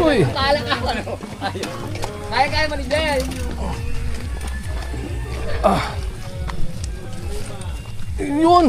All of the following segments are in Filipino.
Uy. Kala ka ano? Kaya manigay. Yun.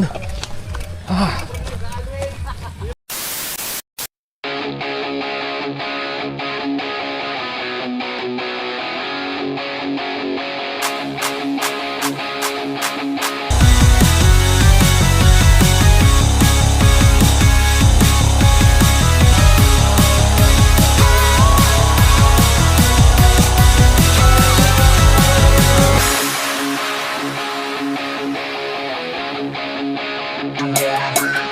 Yeah.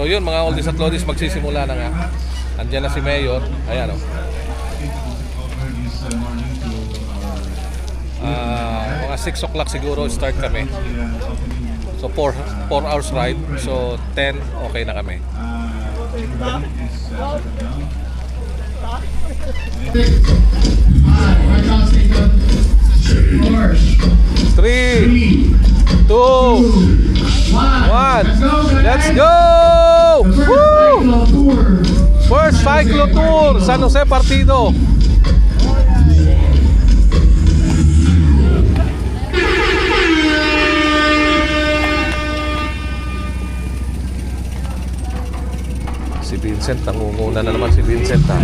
yun mga oldies at lodies, magsisimula na nga. Andiyan na si Mayor. Ayan o. Mga 6 o'clock siguro start kami. So 4 hours ride. So 10 okay na kami. 3, 2, 1. Let's go! Woo! First cyclo tour, San Jose Partido. Si Vincent, nangunguna na naman si Vincent ha.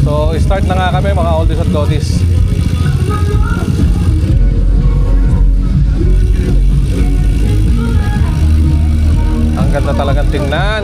So start na nga kami mga oldies at lodies. Ang ganda talagang tingnan.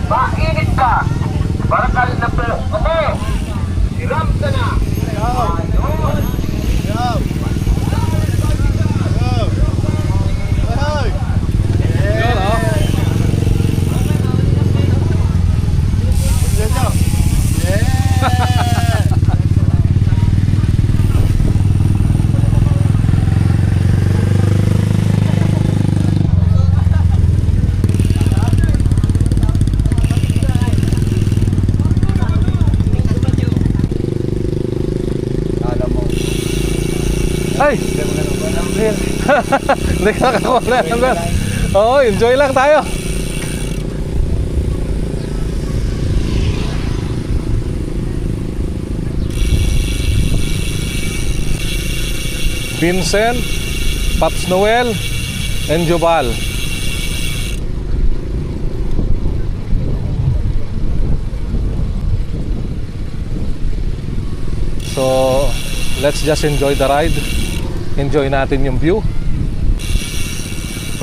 Mainit ka. Barakal na po. Okay. Hiram ka na. Ay! Hindi ka nakakuha na number. Oo, enjoy lang tayo. Vincent, Paps Noel, and Jobal. So, let's just enjoy the ride. Enjoy natin yung view.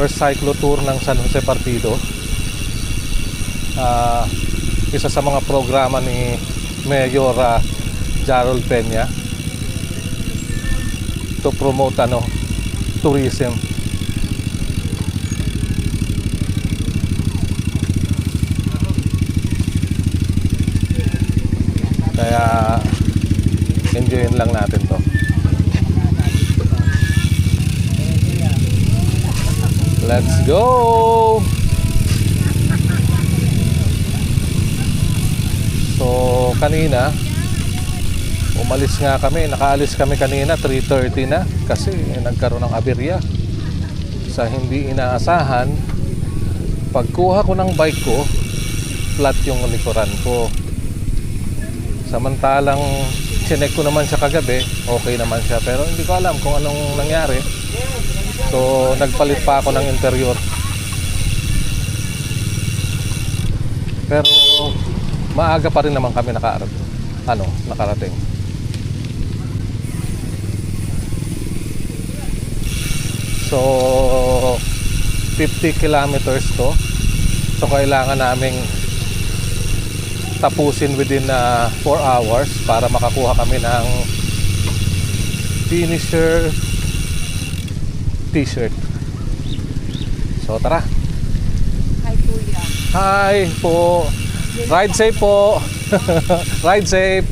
First cyclo tour ng San Jose Partido. Isa sa mga programa ni Mayor Jarol Peña to promote tourism. Kaya enjoyin lang natin to. Let's go! So kanina umalis nga kami, nakaalis kami kanina 3:30 na kasi nagkaroon ng aberya sa hindi inaasahan. Pagkuha ko ng bike ko, flat yung likuran ko. Samantalang chinek ko naman siya kagabi, okay naman siya, pero hindi ko alam kung anong nangyari. So nagpalit pa ako ng interior. Pero maaga pa rin naman kami nakarating. So 50 kilometers to. So kailangan naming tapusin within 4 hours para makakuha kami ng finisher t-shirt. So tara. Hi Kuya. Hi po. Ride safe po. Ride safe.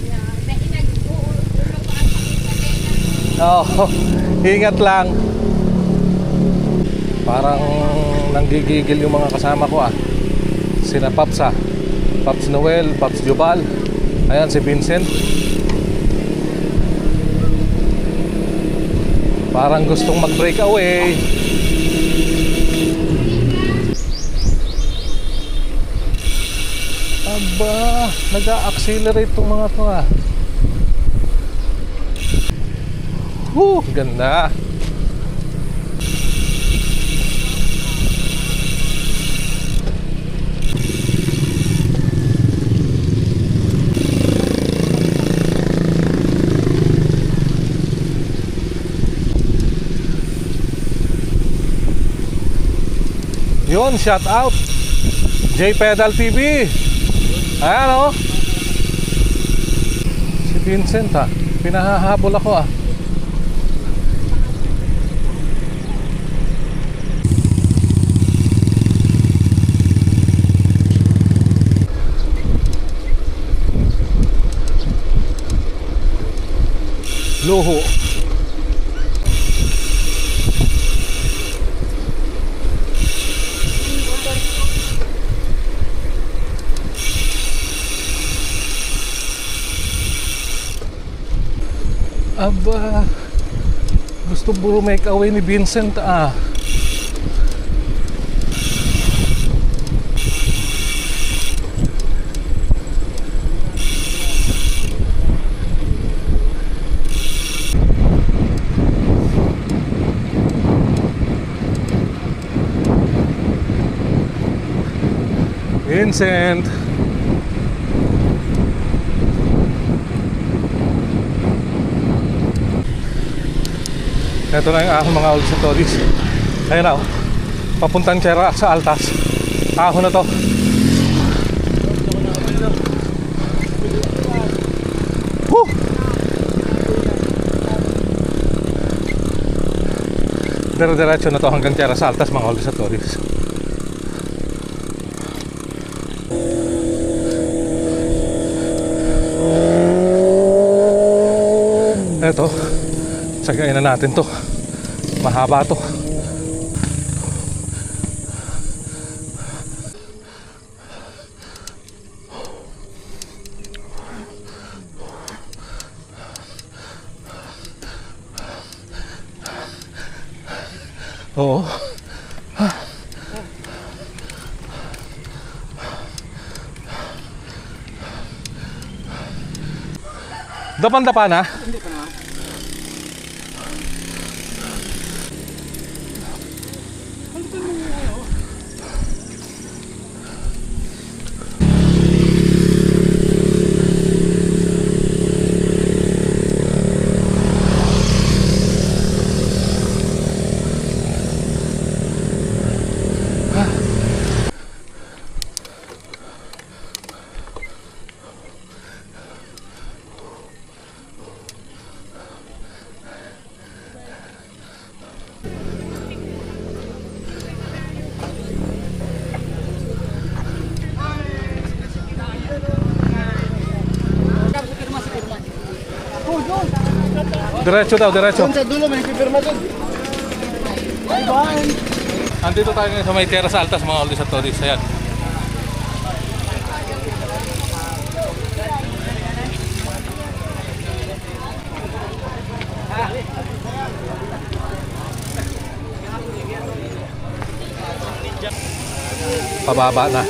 Oh, ingat lang. Parang nanggigigil yung mga kasama ko Sina Paps Noel, Paps Jobal. Ayan si Vincent. Parang gustong mag-break away. Aba, nag-a-accelerate tong mga to ah. Ganda. Yun, shout out J Pedal TV. Ayan o. Si Vincent ha, pinahahabol ako ah. Luho. Aba, gusto buro make away ni Vincent ah. Vincent. Ito na yung ahon mga old stories. Ayun na, papuntang Tierra sa Altas. Ahon na to. Woo! Dire-diretso na to hanggang Tierra sa Altas mga old stories. Ito, sagayin na natin to. Mahaba to. Oo. Dapan-dapa na? Hindi pa naman. Diretso daw, diretso. Sa dulo may pipirma doon. Bye. Andito tayo ngayon sa may Tierra sa Altas mga oldie sa Toris. Ayan. Pababa na.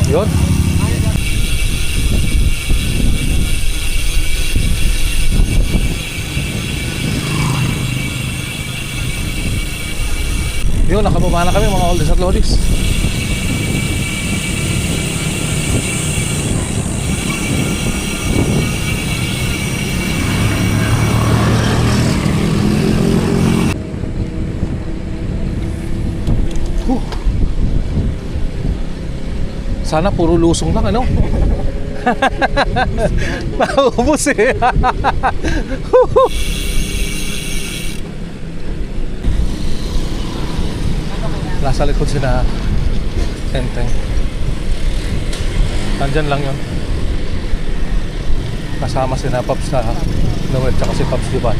Yun. Yun, nakababa na kami mga oldies at lodies. Sana puro lusong lang, ano? Naubos eh. Nasa likod sina Tenteng. Nandyan lang yun. Kasama sina Pops na Noel tsaka si Pops Juban.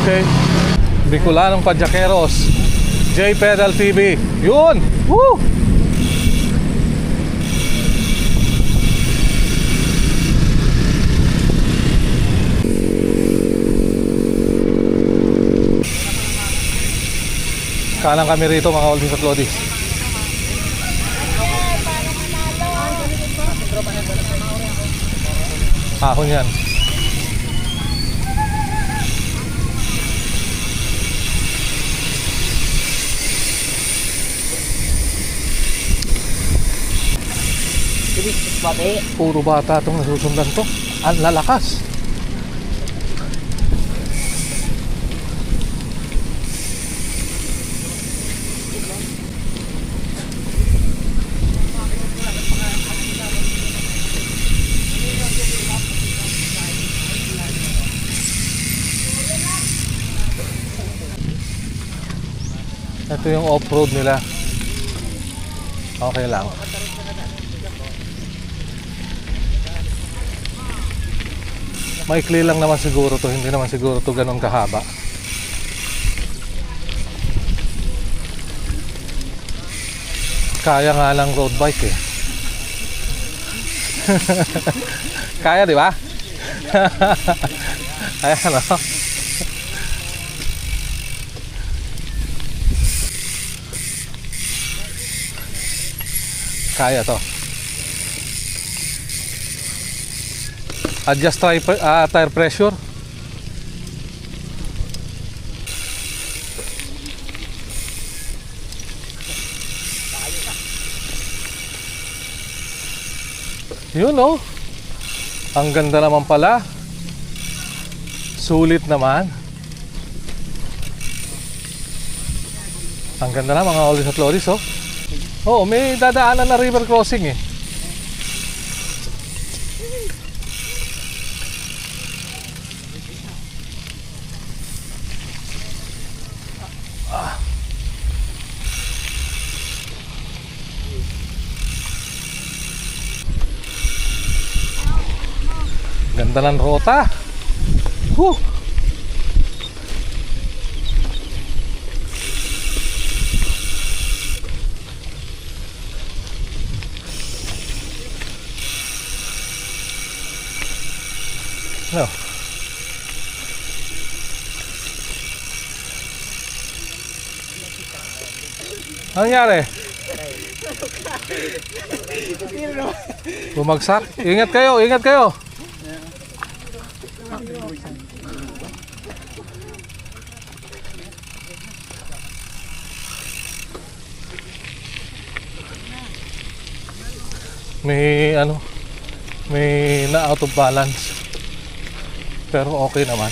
Okay. Bicolanong Padyakeros, J Pedal TV. Yun! Woo! Kalang kami rito mga oldies at lodies. Ahon yan. Puro bata itong nasusundan ko. Ang lalakas. Ito yung off-road nila. Okay lang. Maikli lang naman siguro to, hindi naman siguro to ganun kahaba. Kaya nga lang road bike eh. Kaya di ba? Ayan o. Kaya to. Adjust tire pressure. Yun oh. Ang ganda naman pala. Sulit naman. Ang ganda na mga oldies at lodies oh. Oo, may dadaanan na river crossing eh. Ganda ng rota. Woo! No. Ano nangyari? Bumagsak? Ingat kayo, ingat kayo. May na out of balance. Pero okay naman.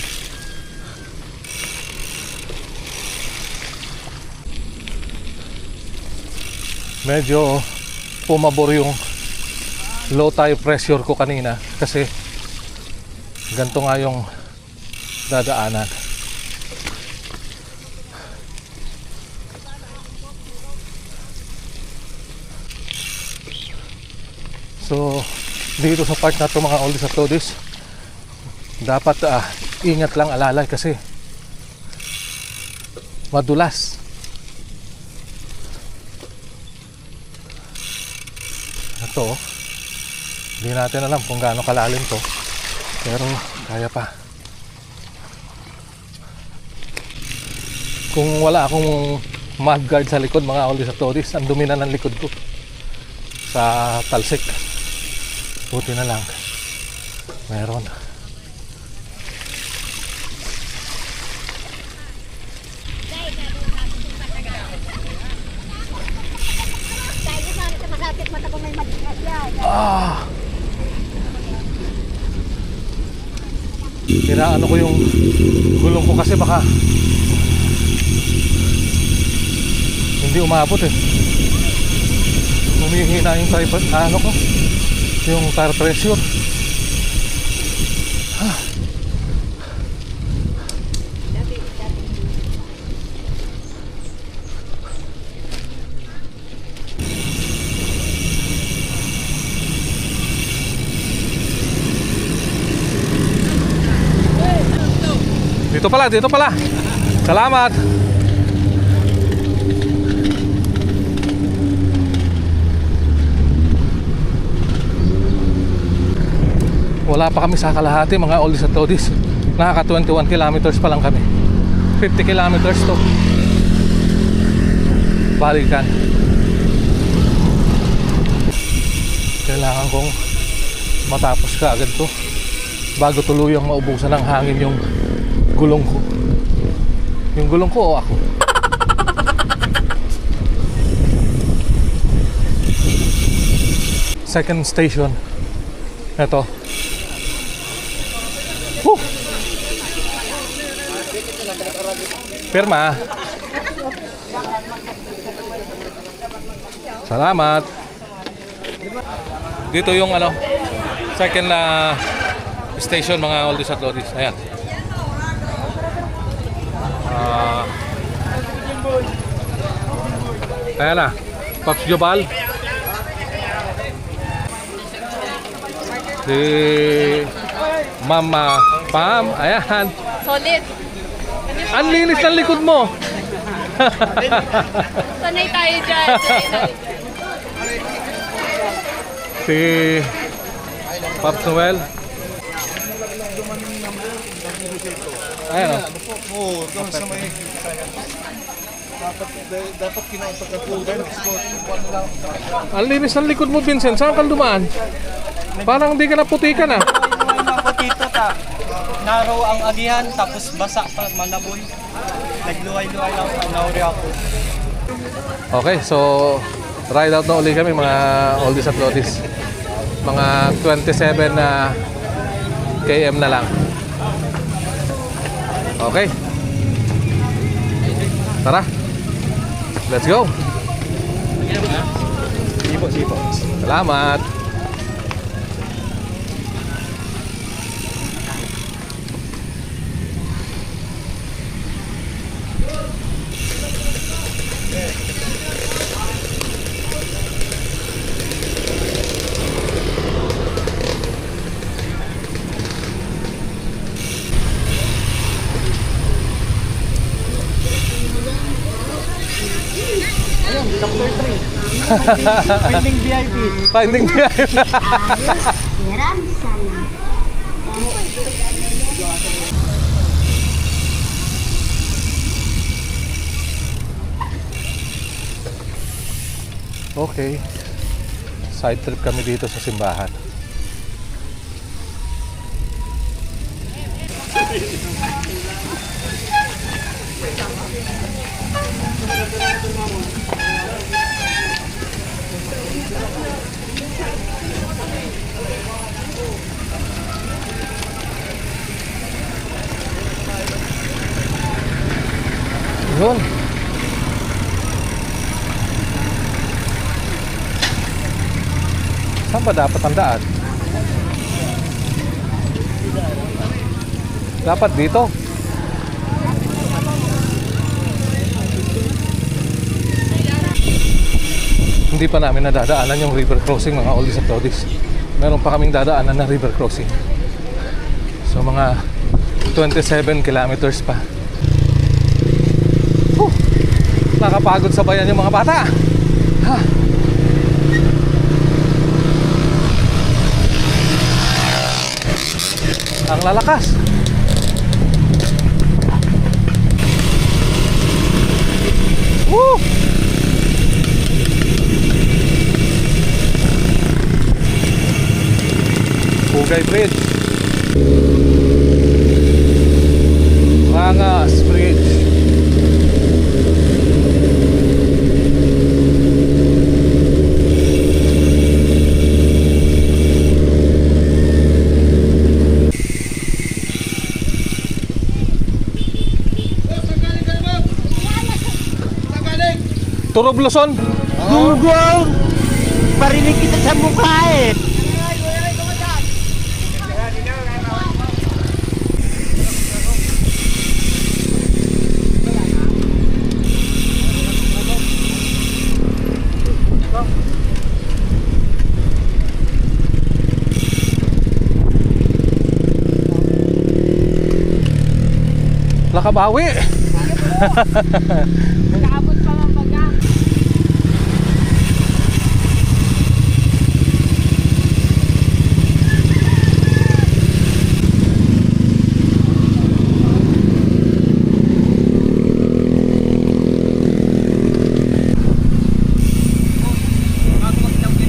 Medyo pumabor yung low tire pressure ko kanina kasi ganito nga yung dadaanan. So dito sa part na to mga oldies at lodies, dapat ingat lang, alalay kasi madulas. Ito hindi natin alam kung gaano kalalim to, pero kaya pa. Kung wala akong mudguard sa likod mga oldies at lodies, ang dumi na ng likod ko sa talsik. Buti na lang meron. Ah, Inaano ko yung gulong ko kasi baka hindi umabot eh. Humihina yung tire, ano ko, yung tire pressure. Dito pala, dito pala. Salamat. Wala pa kami sa kalahati, mga oldies at oldies. Nakaka 21 kilometers pa lang kami. 50 kilometers to balikan. Kailangan kong matapos ka agad to bago tuluyang maubusan ng hangin yung gulong ko. Yung gulong ko o ako. Second station. Ito. Pirma. Salamat. Dito yung ano, second station, mga oldies at oldies. Ayan. Ayan na, Pops Jobal. Si Mama Pam. Ayan. Solid. Ang linis ng likod mo. Sanay tayo dyan. Si Pops Noel. Ayan o. Oo, doon sa may... Dapat kinausap ka po. Ang linis ng likod mo, Vincent. Saan kang dumaan? Parang hindi ka naputikan ah. Ako dito ta, naraw ang agihan tapos basa pa manaboy. Nagluway-luway lang sa nauri ako. Okay, so ride out na uli kami, mga oldies at oldies. Mga 27 na km na lang. Okay. Tara. Let's go. Sipo. Salamat. Finding VIP. Finding me. Okay. Side trip kami dito sa simbahan. Yun. Saan ba dapat ang daan? Dapat dito. Hindi pa namin nadadaanan yung river crossing, mga oldies at oldies. Meron pa kaming dadaanan na river crossing. So mga 27 kilometers pa. Nakapagod sa bayan yung mga bata. Ha. Ang lalakas. Woo! Pugay Bridge. Rangas Bridge. Turob Luzon. Dugong! Parinig kita sa mukha eh! Lakabawi. Nakaabot pa man baga.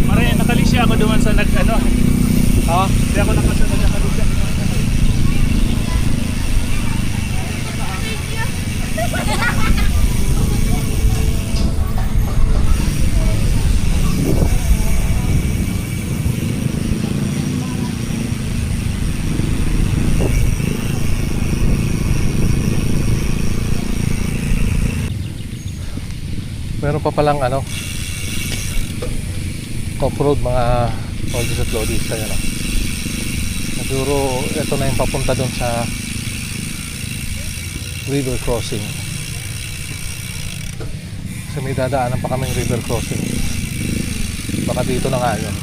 Mare, nakalisya ako duman sa nag-ano. Ha? Hindi ako nakasunod na nakalisya. Meron pa palang ano, off-road mga oldies at loadies. Kaya no, siguro ito na yung papunta dun sa river crossing, kasi may dadaanan pa kaming river crossing. Baka dito na nga yun.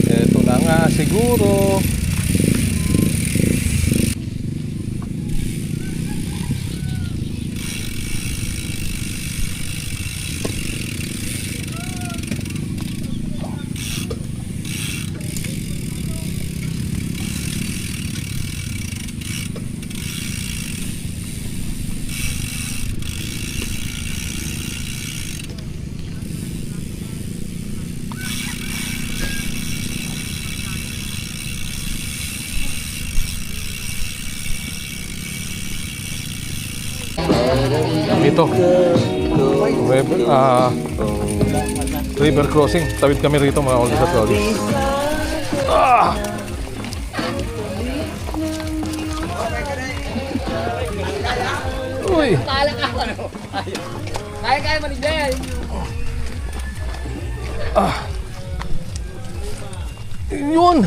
Ito na nga siguro. Dito river crossing, tawid kami rito mga oldies at loadies. Uy, Kala ka ano? Kaya Manigel. yun.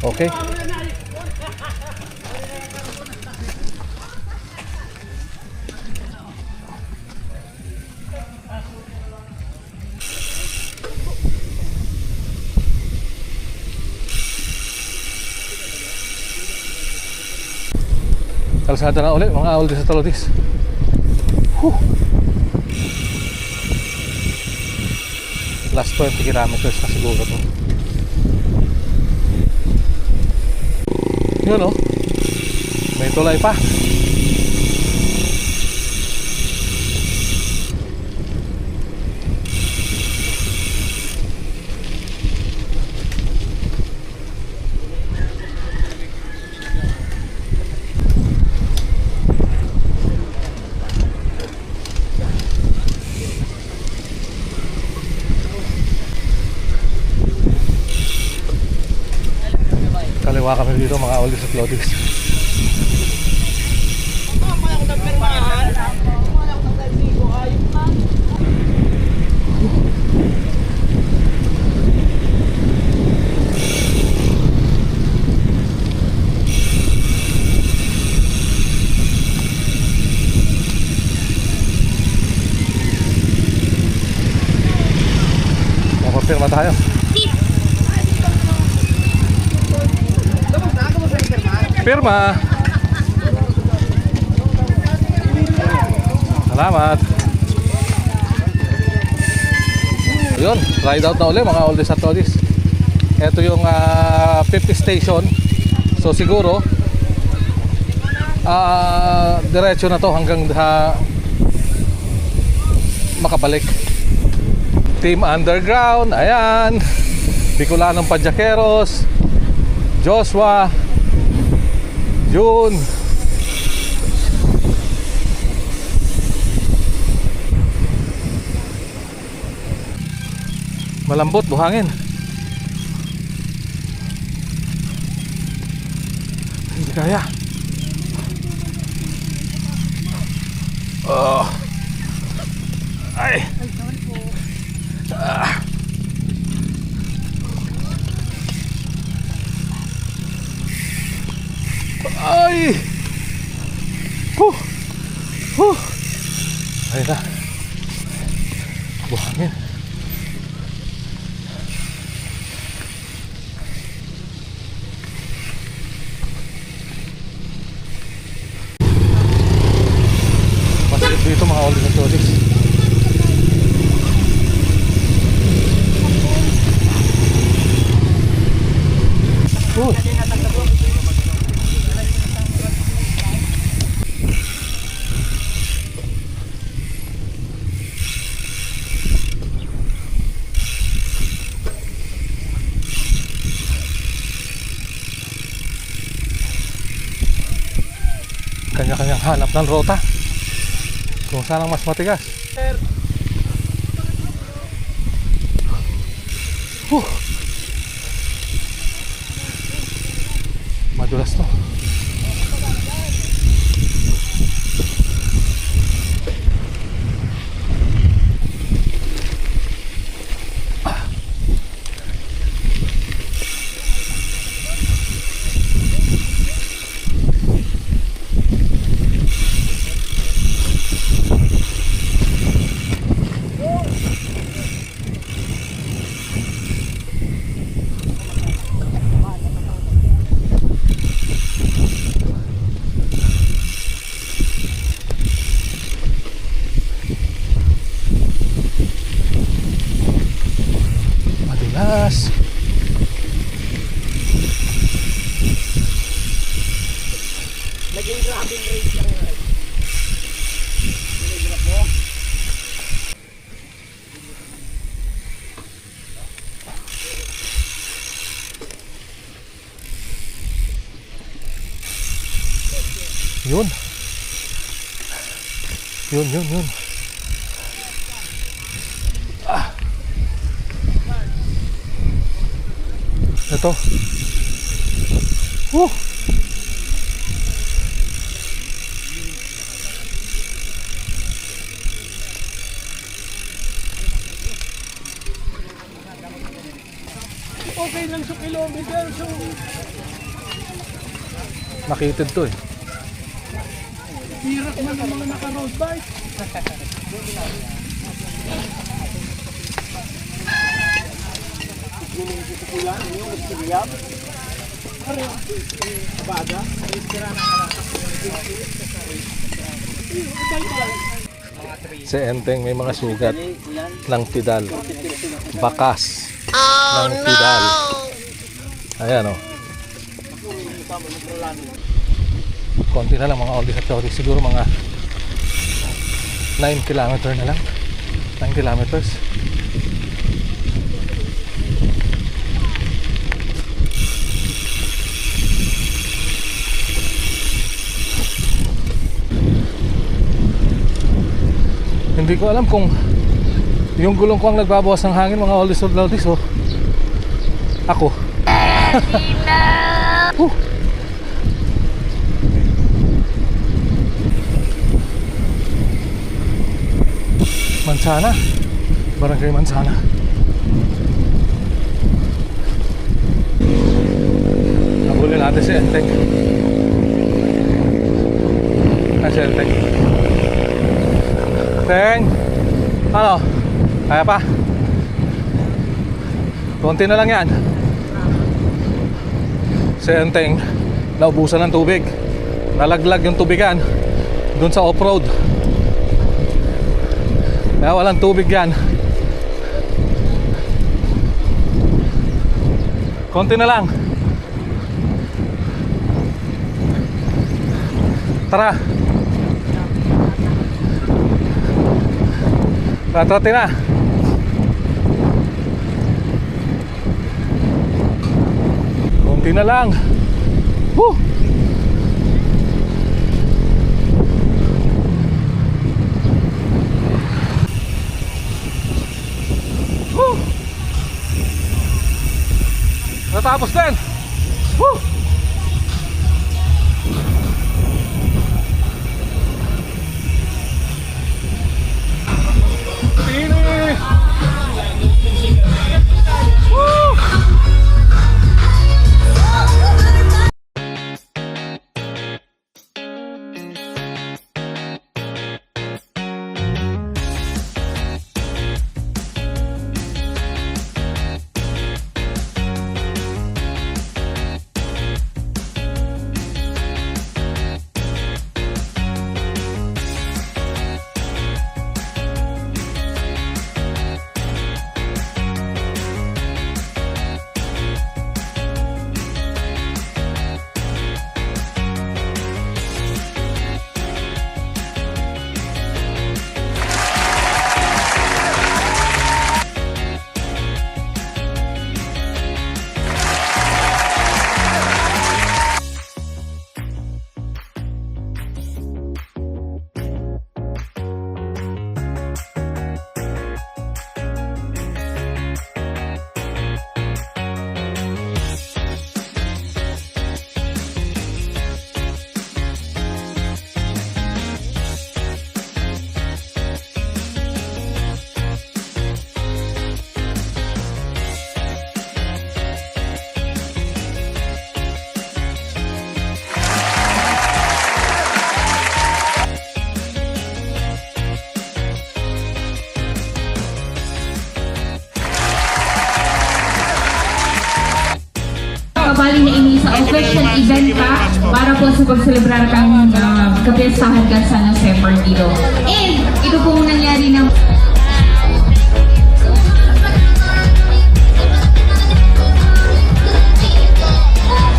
Okay. Kalsada na ulit mga oldies at loadies. Last 20 kilometers na siguro to. Yun o, may tulay pa. Kaliwa kami dito mga oldies at loadies. Mapapirma tayo. Pirma. Salamat. Yun, ride out na ulit mga oldies at loadies. Ito yung 50 station. So siguro diretso na to hanggang makabalik. Team Underground, ayan. Bicolanong Padyakeros, Joshua, June, Malambot, buhangin. Hindi kaya. Oh. Ay. Ah. Ay. Ayun na. Buhangin. Masikip dito mga ornithologists. Kanya-kanyang hanap ng rota kung saan ang mas matigas. Madulas to. Madulas. Naging grabbing race lang yun. Naging mo. Yun. Yun. Ito. Okay lang sa kilometer. So, Nakitid to eh. hirap man ang mga naka-road bike. Si Enteng may mga sugat ng tidal. Bakas ng tidal. Ayan o. Konti na lang mga ornithologists. Siguro mga 9 kilometer na lang. 9 kilometers. Hindi ko alam kung yung gulong ko ang nagbabawas ng hangin mga ornithologists o ako. Mansana, Barangay Mansana. Nabuli natin si Enteng. Si Enteng. Teng, ano? Kaya pa? Konti na lang yan. Si Enteng, naubusan ng tubig. Nalaglag yung tubigan dun sa off-road. Kaya walang tubig yan. Konti na lang. Tara. Ratrati na. Konti na lang. Woo! natapos din. Woo! Finish! Woo! Kabali na ini sa official event ka para po sa pagselebrar kang kapiyasahan ka sa ng San Partido. And ito pong nangyari ng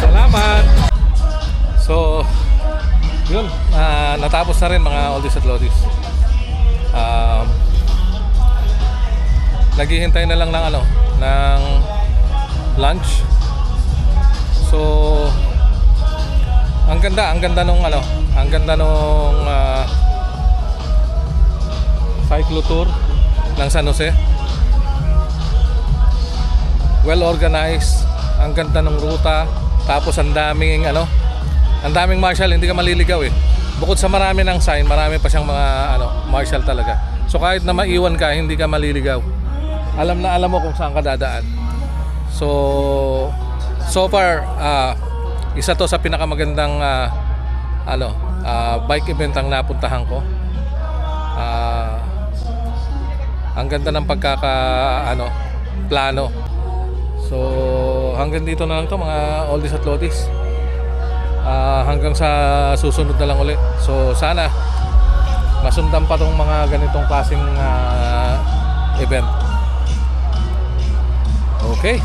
Salamat! So, yun, natapos na rin mga oldies at lodies. Naghihintay na lang ng ng lunch. So, ang ganda nung cyclo tour ng San Jose. Well organized, ang ganda ng ruta, tapos ang daming marshal, hindi ka maliligaw eh. Bukod sa marami ng sign, marami pa siyang mga marshal talaga. So kahit na maiwan ka, hindi ka maliligaw. Alam mo kung saan ka dadaan. So far, isa to sa pinakamagandang bike event ang napuntahan ko. Ang ganda ng plano. So hanggang dito na lang to mga oldies at lodies. Hanggang sa susunod na lang ulit. So sana masundan pa tong mga ganitong klaseng event. Okay.